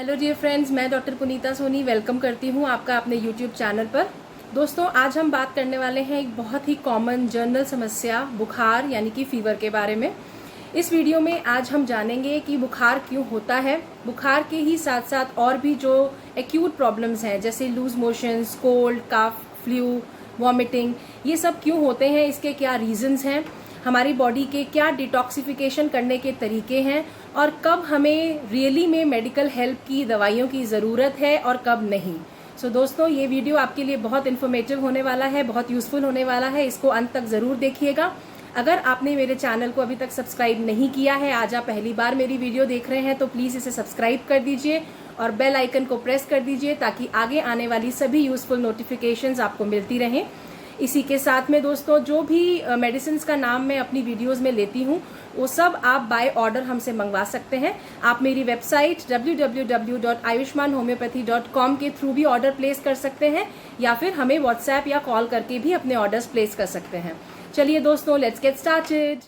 Hello dear friends, मैं doctor पुनीता Soni welcome करती हूँ आपका अपने यूट्यूब चैनल पर। दोस्तों, आज हम बात करने वाले हैं एक बहुत ही कॉमन जनरल समस्या बुखार यानी कि फीवर के बारे में। इस वीडियो में आज हम जानेंगे कि बुखार क्यों होता है। बुखार के ही साथ साथ और भी जो एक्यूट प्रॉब्लम्स हैं जैसे लूज मोशंस, कोल्ड, कफ, फ्लू, वॉमिटिंग, ये सब क्यों होते हैं, इसके क्या रीजंस हैं, हमारी बॉडी के क्या डिटॉक्सिफिकेशन करने के तरीके हैं और कब हमें रियली में मेडिकल हेल्प की दवाइयों की ज़रूरत है और कब नहीं। सो दोस्तों, ये वीडियो आपके लिए बहुत इन्फॉर्मेटिव होने वाला है, बहुत यूज़फुल होने वाला है। इसको अंत तक ज़रूर देखिएगा। अगर आपने मेरे चैनल को अभी तक सब्सक्राइब नहीं किया है, आज आप पहली बार मेरी वीडियो देख रहे हैं, तो प्लीज़ इसे सब्सक्राइब कर दीजिए और बेल आइकन को प्रेस कर दीजिए ताकि आगे आने वाली सभी यूज़फुल नोटिफिकेशंस आपको मिलती रहें। इसी के साथ में दोस्तों, जो भी मेडिसिन का नाम मैं अपनी वीडियोस में लेती हूँ वो सब आप बाय ऑर्डर हमसे मंगवा सकते हैं। आप मेरी वेबसाइट www.ayushmanhomeopathy.com के थ्रू भी ऑर्डर प्लेस कर सकते हैं या फिर हमें व्हाट्सएप या कॉल करके भी अपने ऑर्डर्स प्लेस कर सकते हैं। चलिए दोस्तों, लेट्स गेट स्टार्टेड।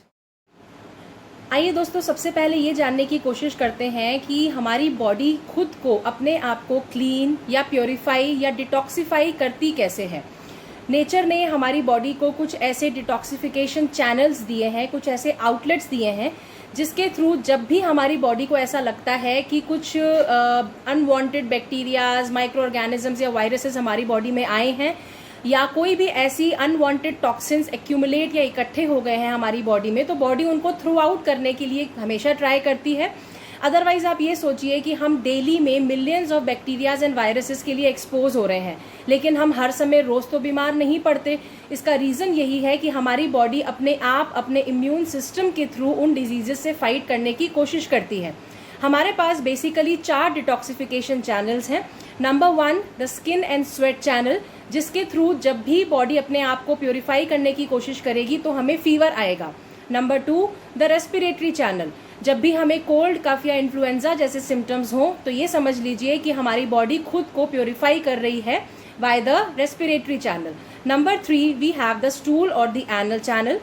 आइए दोस्तों, सबसे पहले ये जानने की कोशिश करते हैं कि हमारी बॉडी खुद को अपने आप को क्लीन या प्योरीफाई या डिटॉक्सिफाई करती कैसे है। नेचर ने हमारी बॉडी को कुछ ऐसे डिटॉक्सिफिकेशन चैनल्स दिए हैं, कुछ ऐसे आउटलेट्स दिए हैं जिसके थ्रू जब भी हमारी बॉडी को ऐसा लगता है कि कुछ अनवांटेड बैक्टीरियाज, माइक्रो ऑर्गेनिजम्स या वायरसेस हमारी बॉडी में आए हैं या कोई भी ऐसी अनवांटेड टॉक्सिन्स एक्यूमुलेट या इकट्ठे हो गए हैं हमारी बॉडी में, तो बॉडी उनको थ्रू आउट करने के लिए हमेशा ट्राई करती है। अदरवाइज आप ये सोचिए कि हम डेली में millions of bacterias and viruses के लिए एक्सपोज हो रहे हैं, लेकिन हम हर समय रोज तो बीमार नहीं पड़ते। इसका रीज़न यही है कि हमारी बॉडी अपने आप अपने इम्यून सिस्टम के थ्रू उन डिजीजेस से फाइट करने की कोशिश करती है। हमारे पास बेसिकली 4 डिटॉक्सिफिकेशन चैनल्स हैं। Number 1 the skin and sweat channel, जिसके थ्रू जब भी बॉडी अपने आप को प्योरीफाई करने की कोशिश करेगी तो हमें फीवर आएगा। नंबर 2 द रेस्पिरेटरी चैनल, जब भी हमें कोल्ड, कफ या इन्फ्लुएंजा जैसे सिम्टम्स हों तो ये समझ लीजिए कि हमारी बॉडी खुद को प्योरीफाई कर रही है by the respiratory channel. Number 3 we have the stool और द एनल चैनल,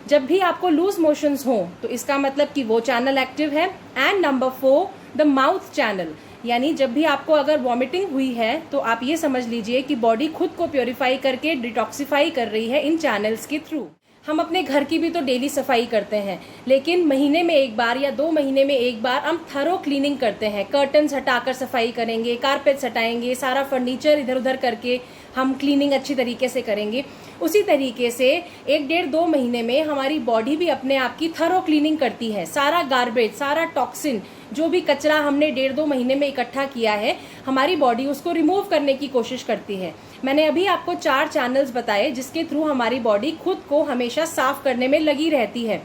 जब भी आपको लूज मोशंस हो तो इसका मतलब कि वो चैनल एक्टिव है। And number 4 the mouth channel, यानी जब भी आपको अगर वॉमिटिंग हुई है तो आप ये समझ लीजिए कि बॉडी खुद को प्योरीफाई करके डिटॉक्सिफाई कर रही है इन चैनल्स के थ्रू। हम अपने घर की भी तो डेली सफाई करते हैं, लेकिन महीने में एक बार या 2 महीने में एक बार हम थरो क्लीनिंग करते हैं। कर्टन्स हटाकर सफाई करेंगे, कारपेट्स हटाएंगे, सारा फर्नीचर इधर उधर करके हम क्लीनिंग अच्छी तरीके से करेंगे। उसी तरीके से 1-1.5-2 महीने में हमारी बॉडी भी अपने आप की थरो क्लीनिंग करती है। सारा गार्बेज, सारा टॉक्सिन, जो भी कचरा हमने 1.5-2 महीने में इकट्ठा किया है, हमारी बॉडी उसको रिमूव करने की कोशिश करती है। मैंने अभी आपको 4 चैनल्स बताए जिसके थ्रू हमारी बॉडी खुद को हमेशा साफ करने में लगी रहती है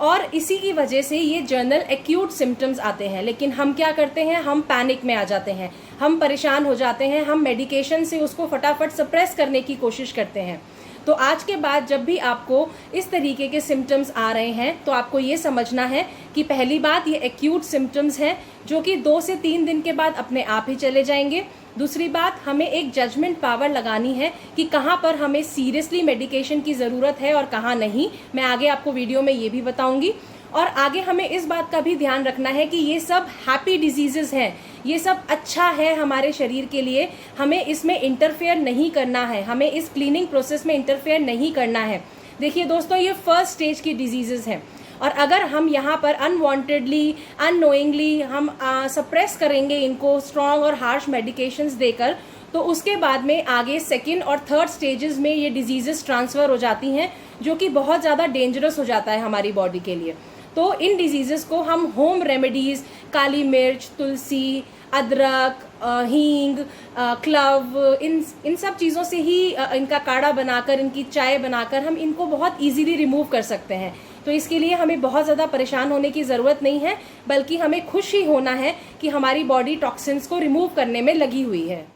और इसी की वजह से ये जनरल एक्यूट सिम्टम्स आते हैं। लेकिन हम क्या करते हैं, हम पैनिक में आ जाते हैं, हम परेशान हो जाते हैं, हम मेडिकेशन से उसको फटाफट सप्रेस करने की कोशिश करते हैं। तो आज के बाद जब भी आपको इस तरीके के सिम्टम्स आ रहे हैं तो आपको ये समझना है कि पहली बात, ये एक्यूट सिम्टम्स हैं जो कि 2 से 3 दिन के बाद अपने आप ही चले जाएंगे। दूसरी बात, हमें एक जजमेंट पावर लगानी है कि कहाँ पर हमें सीरियसली मेडिकेशन की ज़रूरत है और कहाँ नहीं। मैं आगे आपको वीडियो में ये भी बताऊंगी। और आगे हमें इस बात का भी ध्यान रखना है कि ये सब हैप्पी डिजीजेस हैं, ये सब अच्छा है हमारे शरीर के लिए, हमें इसमें इंटरफेयर नहीं करना है, हमें इस क्लीनिंग प्रोसेस में इंटरफेयर नहीं करना है। देखिए दोस्तों, ये फर्स्ट स्टेज की डिजीजेस हैं और अगर हम यहाँ पर अनवांटेडली, अननोइंगली हम सप्रेस करेंगे इनको स्ट्रॉन्ग और हार्श मेडिकेशंस देकर, तो उसके बाद में आगे 2nd और 3rd स्टेजेस में ये डिजीजेस ट्रांसफ़र हो जाती हैं, जो कि बहुत ज़्यादा डेंजरस हो जाता है हमारी बॉडी के लिए। तो इन डिजीजेस को हम होम रेमेडीज़, काली मिर्च, तुलसी, अदरक, हींग, क्लव, इन सब चीज़ों से ही इनका काढ़ा बनाकर, इनकी चाय बनाकर हम इनको बहुत इजीली रिमूव कर सकते हैं। तो इसके लिए हमें बहुत ज़्यादा परेशान होने की ज़रूरत नहीं है, बल्कि हमें खुश ही होना है कि हमारी बॉडी टॉक्सिन्स को रिमूव करने में लगी हुई है।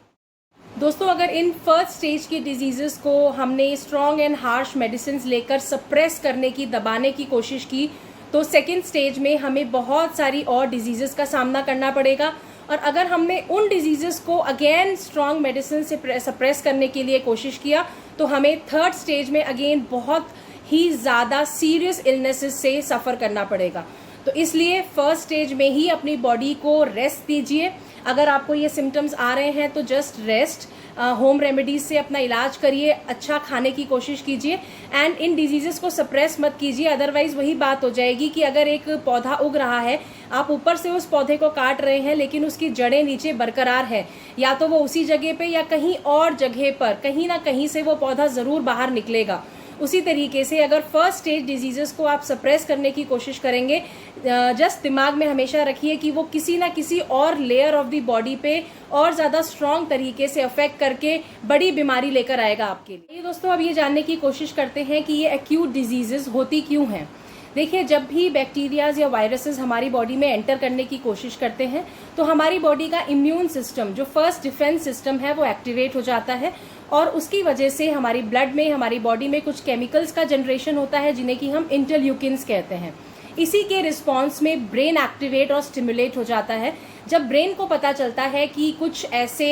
दोस्तों, अगर इन फर्स्ट स्टेज की डिजीज़ेस को हमने स्ट्रॉन्ग एंड हार्श मेडिसिन लेकर सप्रेस करने की, दबाने की कोशिश की, तो 2nd स्टेज में हमें बहुत सारी और डिजीज़ेस का सामना करना पड़ेगा। और अगर हमने उन डिजीज़ेस को अगेन स्ट्रॉन्ग मेडिसिन से सप्रेस करने के लिए कोशिश किया तो हमें 3rd स्टेज में अगेन बहुत ही ज़्यादा सीरियस इलनेसेस से सफ़र करना पड़ेगा। तो इसलिए फर्स्ट स्टेज में ही अपनी बॉडी को रेस्ट दीजिए, अगर आपको ये सिम्टम्स आ रहे हैं तो जस्ट रेस्ट, होम रेमेडीज से अपना इलाज करिए, अच्छा खाने की कोशिश कीजिए एंड इन डिजीजेस को सप्रेस मत कीजिए। अदरवाइज वही बात हो जाएगी कि अगर एक पौधा उग रहा है, आप ऊपर से उस पौधे को काट रहे हैं लेकिन उसकी जड़ें नीचे बरकरार है, या तो वो उसी जगह पे या कहीं और जगह पर कहीं ना कहीं से वो पौधा जरूर बाहर निकलेगा। उसी तरीके से अगर फर्स्ट स्टेज डिजीजेस को आप सप्रेस करने की कोशिश करेंगे, जस्ट दिमाग में हमेशा रखिए कि वो किसी ना किसी और लेयर ऑफ द बॉडी पे और ज़्यादा स्ट्रॉन्ग तरीके से अफेक्ट करके बड़ी बीमारी लेकर आएगा आपके लिए। दोस्तों, अब ये जानने की कोशिश करते हैं कि ये एक्यूट डिजीजेस होती क्यों हैं। देखिए, जब भी बैक्टीरियाज या वायरसेस हमारी बॉडी में एंटर करने की कोशिश करते हैं तो हमारी बॉडी का इम्यून सिस्टम, जो फर्स्ट डिफेंस सिस्टम है, वो एक्टिवेट हो जाता है और उसकी वजह से हमारी ब्लड में, हमारी बॉडी में कुछ केमिकल्स का जनरेशन होता है जिन्हें कि हम इंटरल्यूकिन्स कहते हैं। इसी के रिस्पॉन्स में ब्रेन एक्टिवेट और स्टिमुलेट हो जाता है। जब ब्रेन को पता चलता है कि कुछ ऐसे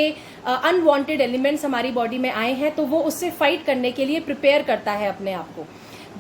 अनवांटेड एलिमेंट्स हमारी बॉडी में आए हैं तो वो उससे फाइट करने के लिए प्रिपेयर करता है अपने आप को।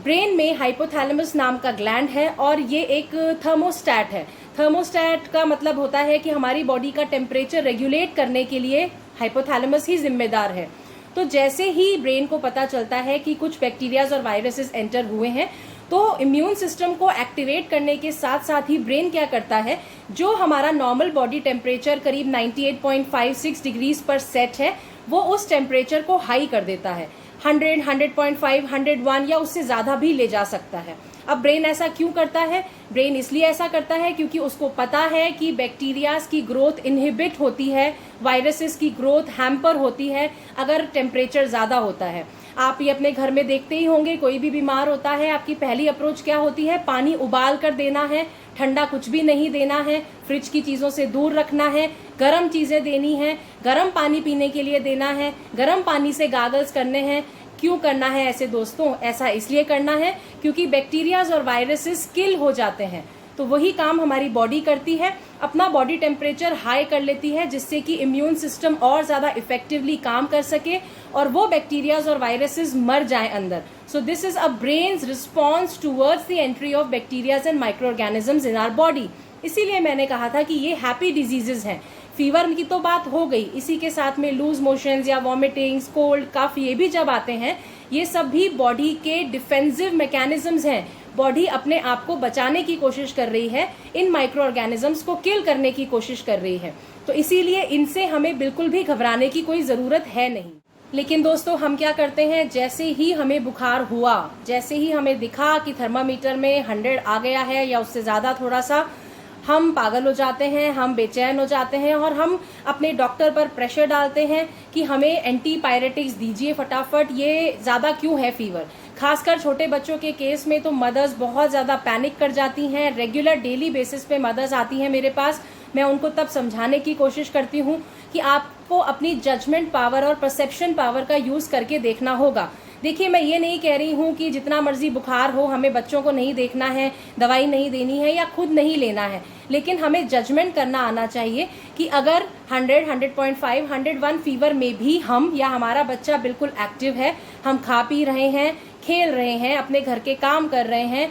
ब्रेन में हाइपोथैलेमस नाम का ग्लैंड है और ये एक थर्मोस्टैट है। थर्मोस्टैट का मतलब होता है कि हमारी बॉडी का टेम्परेचर रेगुलेट करने के लिए हाइपोथैलेमस ही जिम्मेदार है। तो जैसे ही ब्रेन को पता चलता है कि कुछ बैक्टीरियाज और वायरसेस एंटर हुए हैं तो इम्यून सिस्टम को एक्टिवेट करने के साथ साथ ही ब्रेन क्या करता है, जो हमारा नॉर्मल बॉडी टेम्परेचर करीब 98.56 डिग्रीज पर सेट है, वो उस टेम्परेचर को हाई कर देता है। 100, 100.5, 101 या उससे ज्यादा भी ले जा सकता है। अब ब्रेन ऐसा क्यों करता है? ब्रेन इसलिए ऐसा करता है क्योंकि उसको पता है कि बैक्टीरियाज की ग्रोथ इनहिबिट होती है, वायरसेस की ग्रोथ हैम्पर होती है अगर टेम्परेचर ज्यादा होता है। आप ये अपने घर में देखते ही होंगे, कोई भी बीमार होता है, आपकी पहली अप्रोच क्या होती है? पानी उबाल कर देना है, ठंडा कुछ भी नहीं देना है, फ्रिज की चीजों से दूर रखना है, गर्म चीजें देनी है, गर्म पानी पीने के लिए देना है, गर्म पानी से गागल्स करने हैं। क्यों करना है ऐसे दोस्तों? ऐसा इसलिए करना है क्योंकि बैक्टीरियाज और वायरसेस किल हो जाते हैं। तो वही काम हमारी बॉडी करती है, अपना बॉडी टेम्परेचर हाई कर लेती है जिससे कि इम्यून सिस्टम और ज्यादा इफेक्टिवली काम कर सके और वो बैक्टीरियाज और वायरसेस मर जाएं अंदर। So this is a brain's response towards the entry of bacterias and micro organisms in our body. इसीलिए मैंने कहा था कि ये हैप्पी डिजीजेज हैं। फीवर की तो बात हो गई, इसी के साथ में लूज मोशंस या वॉमिटिंग्स, कोल्ड, कफ, ये भी जब आते हैं, ये सब भी बॉडी के डिफेंसिव मैकेनिज्म्स हैं। बॉडी अपने आप को बचाने की कोशिश कर रही है, इन माइक्रो ऑर्गेनिजम्स को किल करने की कोशिश कर रही है। तो इसीलिए इनसे हमें बिल्कुल भी घबराने की कोई जरूरत है नहीं। लेकिन दोस्तों, हम क्या करते हैं, जैसे ही हमें बुखार हुआ, जैसे ही हमें दिखा कि थर्मामीटर में 100 आ गया है या उससे ज्यादा थोड़ा सा, हम पागल हो जाते हैं, हम बेचैन हो जाते हैं और हम अपने डॉक्टर पर प्रेशर डालते हैं कि हमें एंटीपायरेटिक्स दीजिए फटाफट, ये ज़्यादा क्यों है फीवर। खासकर छोटे बच्चों के केस में तो मदर्स बहुत ज़्यादा पैनिक कर जाती हैं। रेगुलर डेली बेसिस पे मदर्स आती हैं मेरे पास। मैं उनको तब समझाने की कोशिश करती हूँ कि आपको अपनी जजमेंट पावर और परसेप्शन पावर का यूज़ करके देखना होगा। देखिए, मैं ये नहीं कह रही हूँ कि जितना मर्जी बुखार हो हमें बच्चों को नहीं देखना है, दवाई नहीं देनी है या खुद नहीं लेना है, लेकिन हमें जजमेंट करना आना चाहिए कि अगर 100, 100.5, 101 फीवर में भी हम या हमारा बच्चा बिल्कुल एक्टिव है, हम खा पी रहे हैं, खेल रहे हैं, अपने घर के काम कर रहे हैं,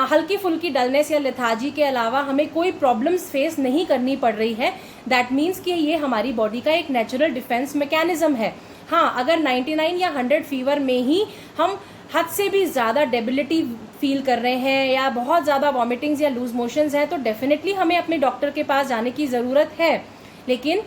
हल्की फुल्की डलनेस या लेथार्जी के अलावा हमें कोई प्रॉब्लम्स फेस नहीं करनी पड़ रही है, दैट मीन्स कि ये हमारी बॉडी का एक नेचुरल डिफेंस मैकेनिज्म है। हाँ, अगर 99 या 100 फीवर में ही हम हद से भी ज़्यादा डेबिलिटी फील कर रहे हैं या बहुत ज़्यादा वॉमिटिंग्स या लूज मोशंस हैं तो डेफिनेटली हमें अपने डॉक्टर के पास जाने की ज़रूरत है। लेकिन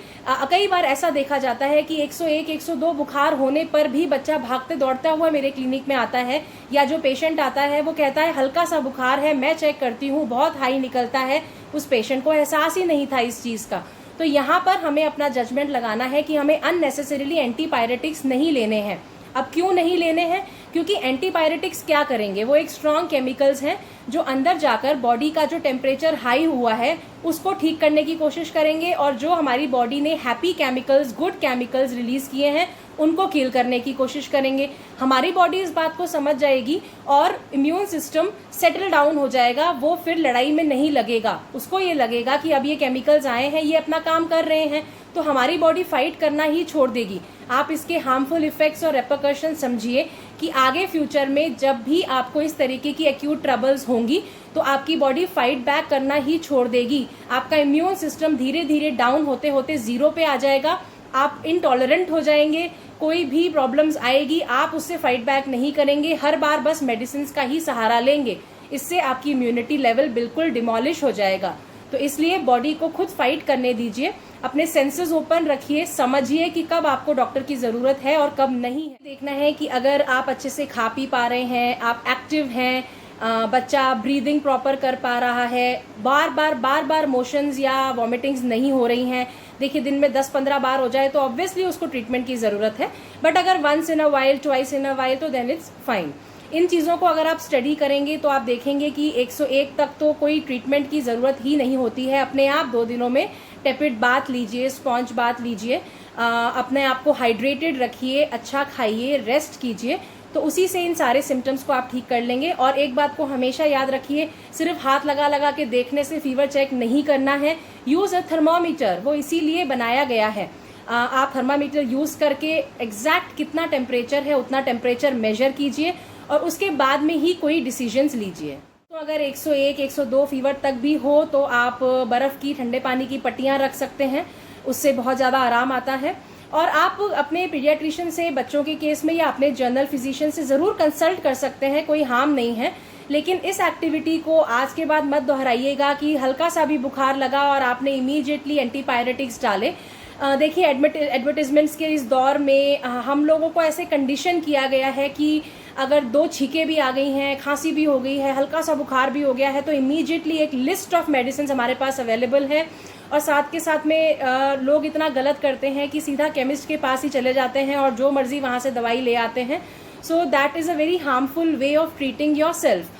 कई बार ऐसा देखा जाता है कि 101, 102 बुखार होने पर भी बच्चा भागते दौड़ता हुआ मेरे क्लिनिक में आता है, या जो पेशेंट आता है वो कहता है हल्का सा बुखार है, मैं चेक करती हूँ बहुत हाई निकलता है। उस पेशेंट को एहसास ही नहीं था इस चीज़ का। तो यहाँ पर हमें अपना जजमेंट लगाना है कि हमें अननेसेसरीली एंटीपायरेटिक्स नहीं लेने हैं। अब क्यों नहीं लेने हैं? क्योंकि एंटीपायरेटिक्स क्या करेंगे, वो एक स्ट्रॉन्ग केमिकल्स हैं जो अंदर जाकर बॉडी का जो टेम्परेचर हाई हुआ है उसको ठीक करने की कोशिश करेंगे और जो हमारी बॉडी ने happy chemicals, good chemicals release किए हैं उनको किल करने की कोशिश करेंगे। हमारी बॉडी इस बात को समझ जाएगी और इम्यून सिस्टम सेटल डाउन हो जाएगा, वो फिर लड़ाई में नहीं लगेगा। उसको ये लगेगा कि अब ये केमिकल्स आए हैं, ये अपना काम कर रहे हैं, तो हमारी बॉडी फाइट करना ही छोड़ देगी। आप इसके हार्मफुल इफेक्ट्स और रेपरकशन समझिए कि आगे फ्यूचर में जब भी आपको इस तरीके की एक्यूट ट्रबल्स होंगी तो आपकी बॉडी फाइट बैक करना ही छोड़ देगी। आपका इम्यून सिस्टम धीरे धीरे डाउन होते होते जीरो पे आ जाएगा, आप इनटॉलरेंट हो जाएंगे, कोई भी प्रॉब्लम्स आएगी आप उससे फाइट बैक नहीं करेंगे, हर बार बस मेडिसिन का ही सहारा लेंगे। इससे आपकी इम्यूनिटी लेवल बिल्कुल डिमोलिश हो जाएगा। तो इसलिए बॉडी को खुद फाइट करने दीजिए, अपने सेंसेस ओपन रखिए, समझिए कि कब आपको डॉक्टर की जरूरत है और कब नहीं है। देखना है कि अगर आप अच्छे से खा पी पा रहे हैं, आप एक्टिव हैं, बच्चा ब्रीदिंग प्रॉपर कर पा रहा है, बार बार मोशंस या वॉमिटिंग्स नहीं हो रही हैं। देखिए दिन में 10-15 बार हो जाए तो ऑब्वियसली उसको ट्रीटमेंट की ज़रूरत है, बट अगर once in a while, twice in a while तो देन इट्स फाइन। इन चीज़ों को अगर आप स्टडी करेंगे तो आप देखेंगे कि 101 तक तो कोई ट्रीटमेंट की ज़रूरत ही नहीं होती है। अपने आप 2 दिनों में टेपिड बाथ लीजिए, स्पॉन्ज बाथ लीजिए, अपने आप को हाइड्रेटेड रखिए, अच्छा खाइए, रेस्ट कीजिए, तो उसी से इन सारे सिम्टम्स को आप ठीक कर लेंगे। और एक बात को हमेशा याद रखिए, सिर्फ हाथ लगा लगा के देखने से फीवर चेक नहीं करना है। यूज़ अ थर्मामीटर, वो इसीलिए बनाया गया है। आप थर्मामीटर यूज़ करके एग्जैक्ट कितना टेम्परेचर है उतना टेम्परेचर मेजर कीजिए और उसके बाद में ही कोई डिसीजंस लीजिए। तो अगर 101, 102 फीवर तक भी हो तो आप बर्फ़ की ठंडे पानी की पट्टियाँ रख सकते हैं, उससे बहुत ज़्यादा आराम आता है। और आप अपने पीडियाट्रिशियन से बच्चों के केस में या अपने जनरल फिजिशियन से ज़रूर कंसल्ट कर सकते हैं, कोई हार्म नहीं है। लेकिन इस एक्टिविटी को आज के बाद मत दोहराइएगा कि हल्का सा भी बुखार लगा और आपने इमीडिएटली एंटीपायरेटिक्स डाले। देखिए एडवर्टिजमेंट्स के इस दौर में हम लोगों को ऐसे कंडीशन किया गया है कि अगर 2 छींकें भी आ गई हैं, खांसी भी हो गई है, हल्का सा बुखार भी हो गया है तो इमीडिएटली एक लिस्ट ऑफ मेडिसिन हमारे पास अवेलेबल है। और साथ के साथ में लोग इतना गलत करते हैं कि सीधा केमिस्ट के पास ही चले जाते हैं और जो मर्जी वहाँ से दवाई ले आते हैं। So that is a very harmful way of treating your self.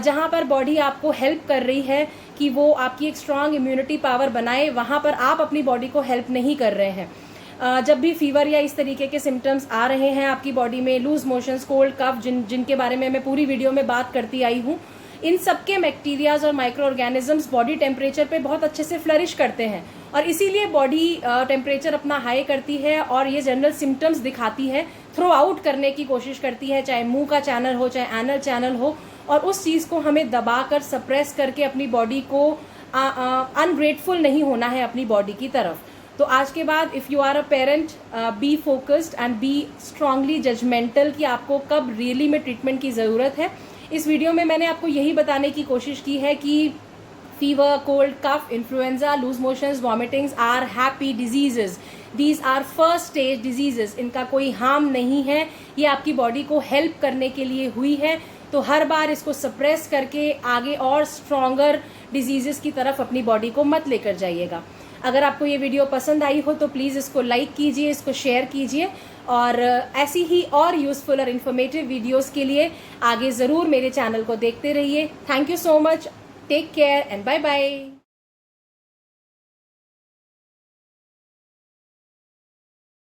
जहाँ पर बॉडी आपको हेल्प कर रही है कि वो आपकी एक स्ट्रांग इम्यूनिटी पावर बनाए, वहाँ पर आप अपनी बॉडी को हेल्प नहीं कर रहे हैं। जब भी फीवर या इस तरीके के सिम्टम्स आ रहे हैं आपकी बॉडी में, लूज मोशंस, कोल्ड, कफ, जिनके बारे में मैं पूरी वीडियो में बात करती आई हूँ, इन सबके बैक्टीरियाज और माइक्रो ऑर्गेनिजम्स बॉडी टेम्परेचर पे बहुत अच्छे से फ्लरिश करते हैं और इसीलिए बॉडी टेम्परेचर अपना हाई करती है और ये जनरल सिम्टम्स दिखाती है, थ्रो आउट करने की कोशिश करती है, चाहे मुंह का चैनल हो, चाहे एनल चैनल हो। और उस चीज़ को हमें दबाकर सप्रेस करके अपनी बॉडी को अनग्रेटफुल नहीं होना है अपनी बॉडी की तरफ। तो आज के बाद if you are a parent, be focused and be strongly judgemental कि आपको कब रियली में ट्रीटमेंट की ज़रूरत है। इस वीडियो में मैंने आपको यही बताने की कोशिश की है कि fever, cold, cough, influenza, loose motions, vomitings are happy diseases. These are first stage diseases. इनका कोई हार्म नहीं है, ये आपकी बॉडी को हेल्प करने के लिए हुई है। तो हर बार इसको सप्रेस करके आगे और स्ट्रॉन्गर डिजीजेस की तरफ अपनी बॉडी को मत लेकर जाइएगा। अगर आपको ये वीडियो पसंद आई हो तो प्लीज़ इसको लाइक कीजिए, इसको शेयर कीजिए और ऐसी ही और यूज़फुल और इन्फॉर्मेटिव वीडियोस के लिए आगे ज़रूर मेरे चैनल को देखते रहिए। Thank you so much, take care and bye bye.